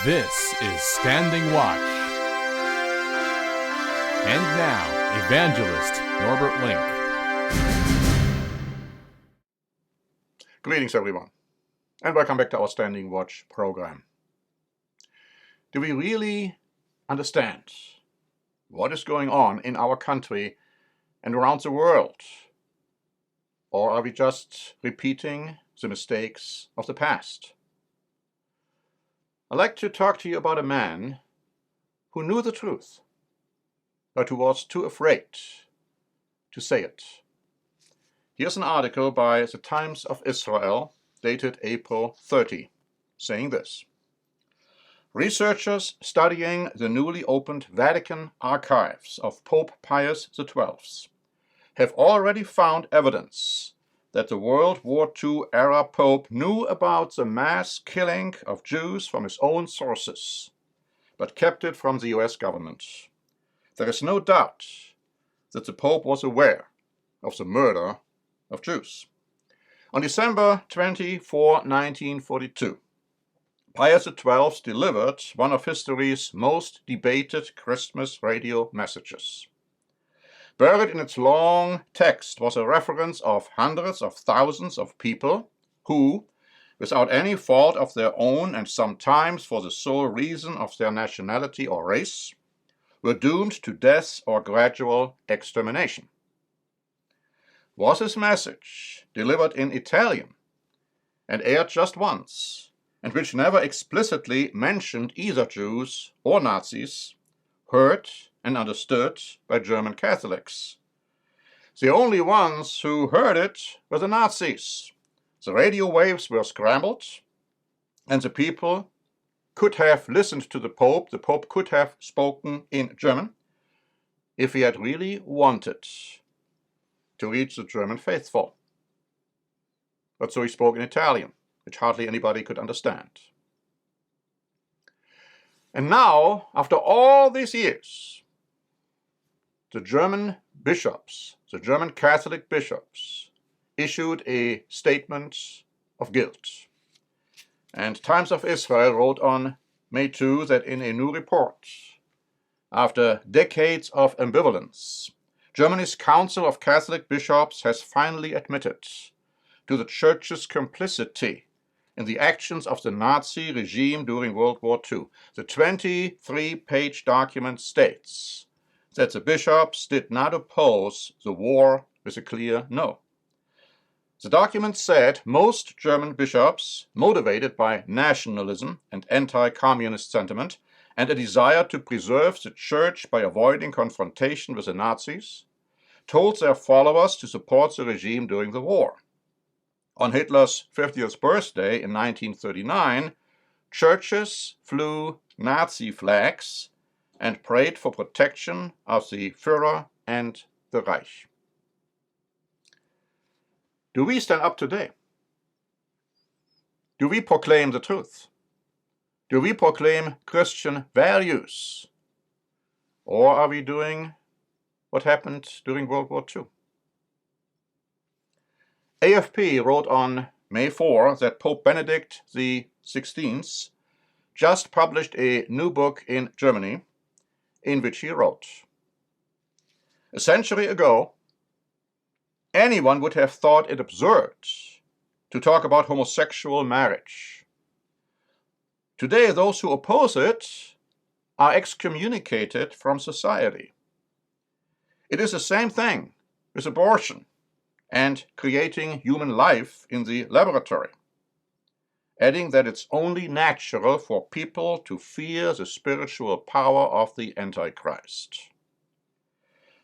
This is Standing Watch. And now, Evangelist Norbert Link. Greetings, everyone, and welcome back to our Standing Watch program. Do we really understand what is going on in our country and around the world? Or are we just repeating the mistakes of the past? I'd like to talk to you about a man who knew the truth, but who was too afraid to say it. Here's an article by the Times of Israel, dated April 30, saying this. Researchers studying the newly opened Vatican archives of Pope Pius XII have already found evidence that the World War II-era Pope knew about the mass killing of Jews from his own sources, but kept it from the US government. There is no doubt that the Pope was aware of the murder of Jews. On December 24, 1942, Pius XII delivered one of history's most debated Christmas radio messages. Buried in its long text was a reference of hundreds of thousands of people who, without any fault of their own and sometimes for the sole reason of their nationality or race, were doomed to death or gradual extermination. Was his message, delivered in Italian and aired just once, and which never explicitly mentioned either Jews or Nazis, heard and understood by German Catholics? The only ones who heard it were the Nazis. The radio waves were scrambled, and the people could have listened to the Pope. The Pope could have spoken in German if he had really wanted to reach the German faithful. But so he spoke in Italian, which hardly anybody could understand. And now, after all these years, the German bishops, the German Catholic bishops, issued a statement of guilt. And Times of Israel wrote on May 2 that in a new report, after decades of ambivalence, Germany's Council of Catholic Bishops has finally admitted to the Church's complicity in the actions of the Nazi regime during World War II. The 23-page document states that the bishops did not oppose the war with a clear no. The document said most German bishops, motivated by nationalism and anti-communist sentiment and a desire to preserve the Church by avoiding confrontation with the Nazis, told their followers to support the regime during the war. On Hitler's 50th birthday in 1939, churches flew Nazi flags and prayed for protection of the Führer and the Reich. Do we stand up today? Do we proclaim the truth? Do we proclaim Christian values? Or are we doing what happened during World War II? AFP wrote on May 4 that Pope Benedict XVI just published a new book in Germany in which he wrote, "A century ago, anyone would have thought it absurd to talk about homosexual marriage. Today, those who oppose it are excommunicated from society. It is the same thing with abortion and creating human life in the laboratory," adding that it's only natural for people to fear the spiritual power of the Antichrist.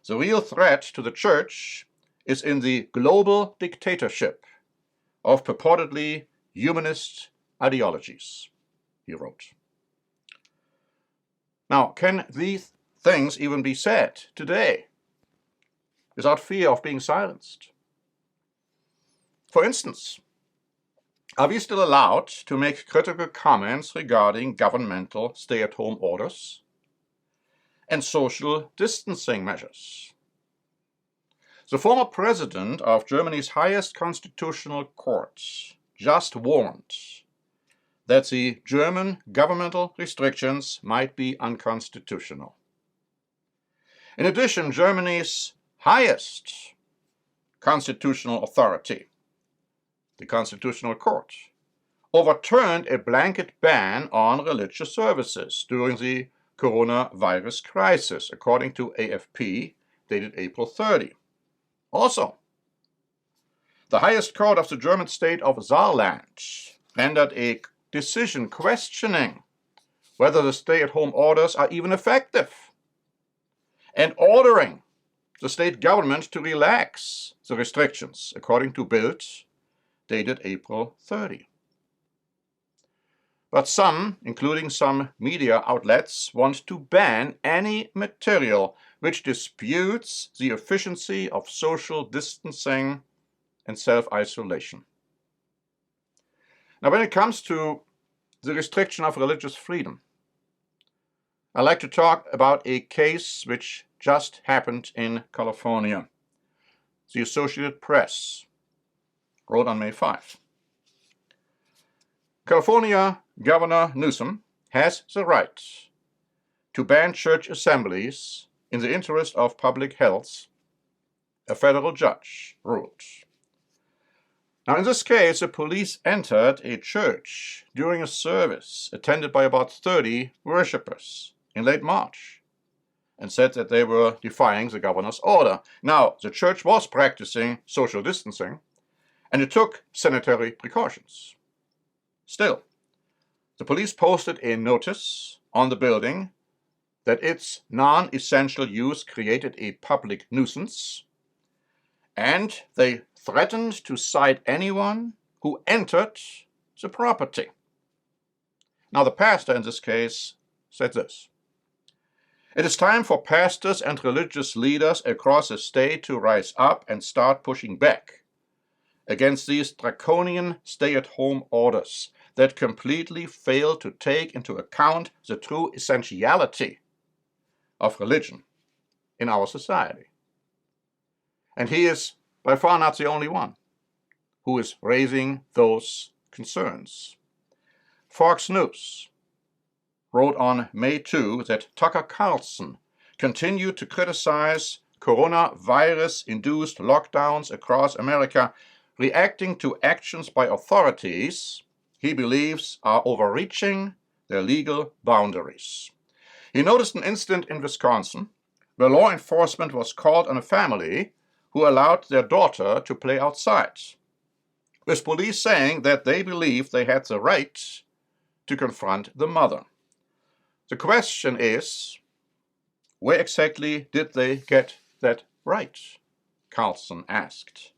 The real threat to the Church is in the global dictatorship of purportedly humanist ideologies, he wrote. Now, can these things even be said today without fear of being silenced? For instance, are we still allowed to make critical comments regarding governmental stay-at-home orders and social distancing measures? The former president of Germany's highest constitutional court just warned that the German governmental restrictions might be unconstitutional. In addition, Germany's highest constitutional authority, the Constitutional Court, overturned a blanket ban on religious services during the coronavirus crisis, according to AFP, dated April 30. Also, the highest court of the German state of Saarland rendered a decision questioning whether the stay-at-home orders are even effective and ordering the state government to relax the restrictions, according to Bild, dated April 30. But some, including some media outlets, want to ban any material which disputes the efficiency of social distancing and self-isolation. Now, when it comes to the restriction of religious freedom, I'd like to talk about a case which just happened in California. The Associated Press wrote on May 5. California Governor Newsom has the right to ban church assemblies in the interest of public health, a federal judge ruled. Now, in this case, the police entered a church during a service attended by about 30 worshippers in late March and said that they were defying the governor's order. Now, the church was practicing social distancing and it took sanitary precautions. Still, the police posted a notice on the building that its non-essential use created a public nuisance, and they threatened to cite anyone who entered the property. Now, the pastor in this case said this: "It is time for pastors and religious leaders across the state to rise up and start pushing back against these draconian stay-at-home orders that completely fail to take into account the true essentiality of religion in our society." And he is by far not the only one who is raising those concerns. Fox News wrote on May 2 that Tucker Carlson continued to criticize coronavirus-induced lockdowns across America, reacting to actions by authorities he believes are overreaching their legal boundaries. He noticed an incident in Wisconsin where law enforcement was called on a family who allowed their daughter to play outside, with police saying that they believed they had the right to confront the mother. The question is, where exactly did they get that right? Carlson asked.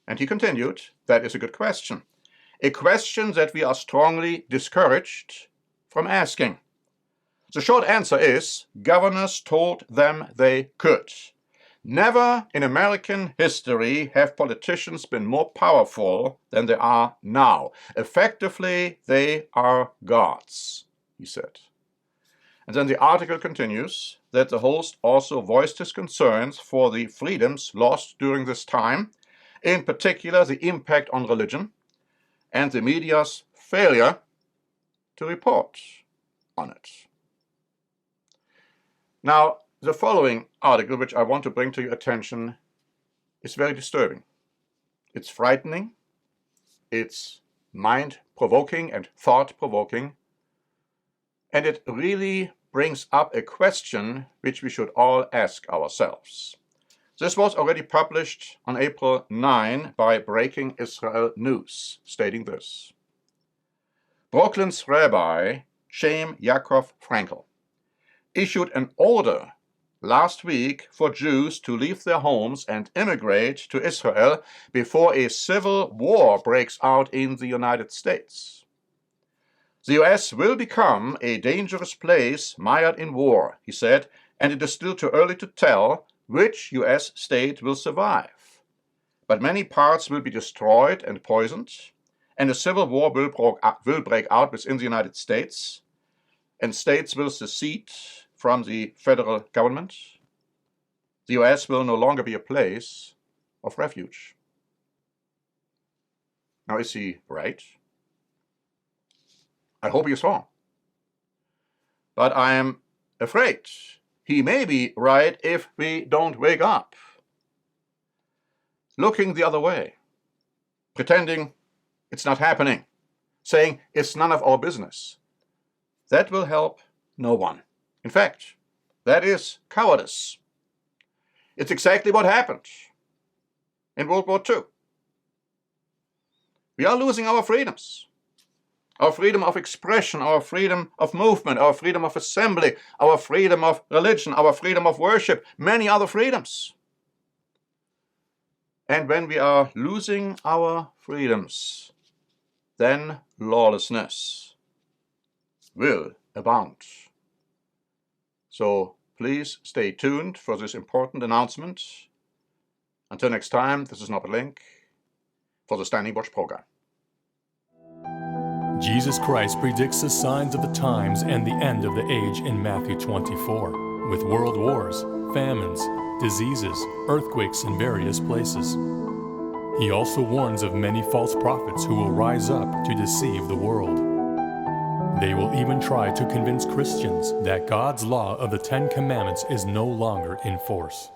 And he continued, that is a good question. A question that we are strongly discouraged from asking. The short answer is, governors told them they could. Never in American history have politicians been more powerful than they are now. Effectively, they are gods, he said. And then the article continues that the host also voiced his concerns for the freedoms lost during this time, in particular the impact on religion and the media's failure to report on it. Now, the following article, which I want to bring to your attention, is very disturbing. It's frightening, it's mind-provoking and thought-provoking, and it really brings up a question which we should all ask ourselves. This was already published on April 9 by Breaking Israel News, stating this: Brooklyn's Rabbi Chaim Yaakov Frankel issued an order last week for Jews to leave their homes and immigrate to Israel before a civil war breaks out in the United States. The U.S. will become a dangerous place mired in war, he said, and it is still too early to tell which U.S. state will survive. But many parts will be destroyed and poisoned, and a civil war will break out within the United States, and states will secede from the federal government. The U.S. will no longer be a place of refuge. Now, is he right? I hope he is wrong. But I am afraid he may be right if we don't wake up. Looking the other way, pretending it's not happening, saying it's none of our business, that will help no one. In fact, that is cowardice. It's exactly what happened in World War II. We are losing our freedoms. Our freedom of expression, our freedom of movement, our freedom of assembly, our freedom of religion, our freedom of worship, many other freedoms. And when we are losing our freedoms, then lawlessness will abound. So please stay tuned for this important announcement. Until next time, this is Norbert Link for the Standing Watch program. Jesus Christ predicts the signs of the times and the end of the age in Matthew 24, with world wars, famines, diseases, earthquakes in various places. He also warns of many false prophets who will rise up to deceive the world. They will even try to convince Christians that God's law of the Ten Commandments is no longer in force.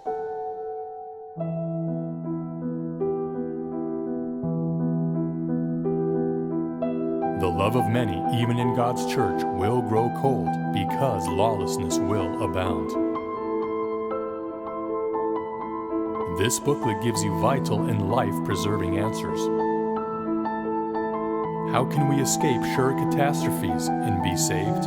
The love of many, even in God's church, will grow cold because lawlessness will abound. This booklet gives you vital and life-preserving answers. How can we escape sure catastrophes and be saved?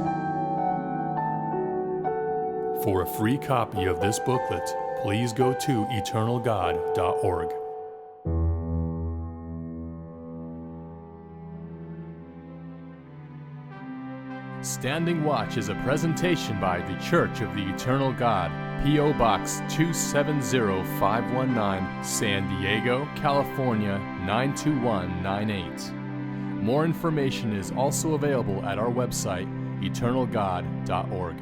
For a free copy of this booklet, please go to eternalgod.org. Standing Watch is a presentation by the Church of the Eternal God, P.O. Box 270519, San Diego, California 92198. More information is also available at our website, eternalgod.org.